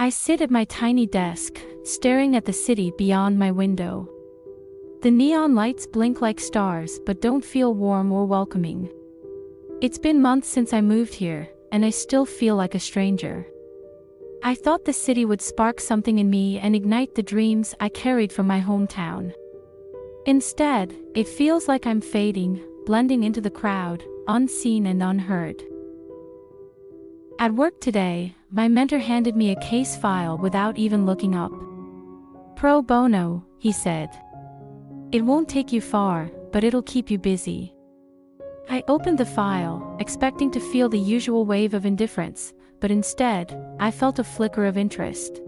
I sit at my tiny desk, staring at the city beyond my window. The neon lights blink like stars but don't feel warm or welcoming. It's been months since I moved here, and I still feel like a stranger. I thought the city would spark something in me and ignite the dreams I carried from my hometown. Instead, it feels like I'm fading, blending into the crowd, unseen and unheard. At work today, my mentor handed me a case file without even looking up. Pro bono, he said. It won't take you far, but it'll keep you busy. I opened the file, expecting to feel the usual wave of indifference, but instead, I felt a flicker of interest.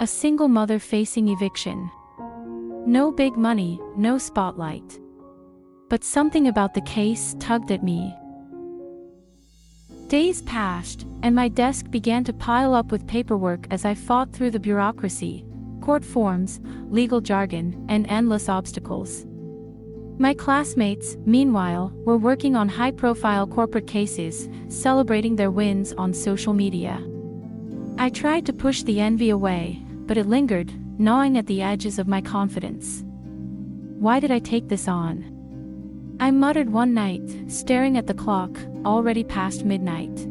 A single mother facing eviction. No big money, no spotlight. But something about the case tugged at me. Days passed, and my desk began to pile up with paperwork as I fought through the bureaucracy, court forms, legal jargon, and endless obstacles. My classmates, meanwhile, were working on high-profile corporate cases, celebrating their wins on social media. I tried to push the envy away, but it lingered, gnawing at the edges of my confidence. Why did I take this on? I muttered one night, staring at the clock, already past midnight.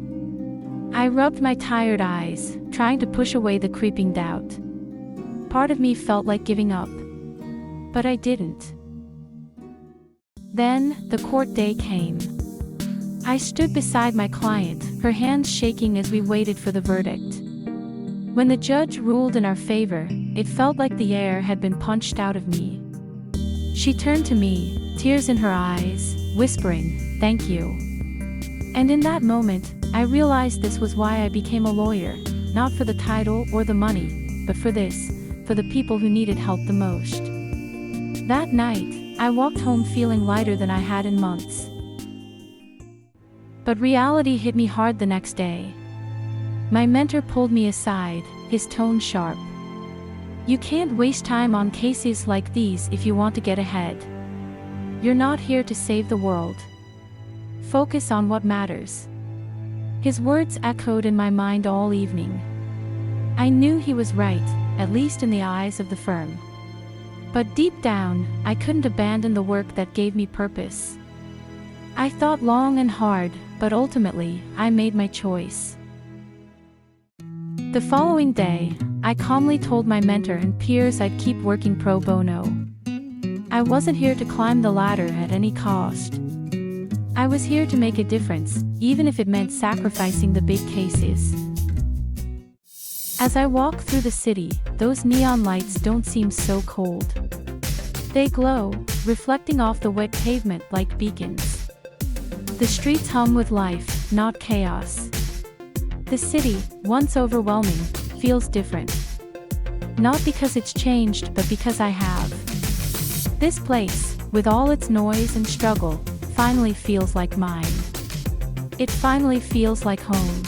I rubbed my tired eyes, trying to push away the creeping doubt. Part of me felt like giving up. But I didn't. Then, the court day came. I stood beside my client, her hands shaking as we waited for the verdict. When the judge ruled in our favor, it felt like the air had been punched out of me. She turned to me, tears in her eyes, whispering, "Thank you." And in that moment, I realized this was why I became a lawyer, not for the title or the money, but for the people who needed help the most. That night, I walked home feeling lighter than I had in months. But reality hit me hard the next day. My mentor pulled me aside, his tone sharp. "You can't waste time on cases like these if you want to get ahead. You're not here to save the world. Focus on what matters." His words echoed in my mind all evening. I knew he was right, at least in the eyes of the firm. But deep down, I couldn't abandon the work that gave me purpose. I thought long and hard, but ultimately, I made my choice. The following day, I calmly told my mentor and peers I'd keep working pro bono. I wasn't here to climb the ladder at any cost. I was here to make a difference, even if it meant sacrificing the big cases. As I walk through the city, those neon lights don't seem so cold. They glow, reflecting off the wet pavement like beacons. The streets hum with life, not chaos. The city, once overwhelming, feels different. Not because it's changed, but because I have. This place, with all its noise and struggle, finally feels like mine. It finally feels like home.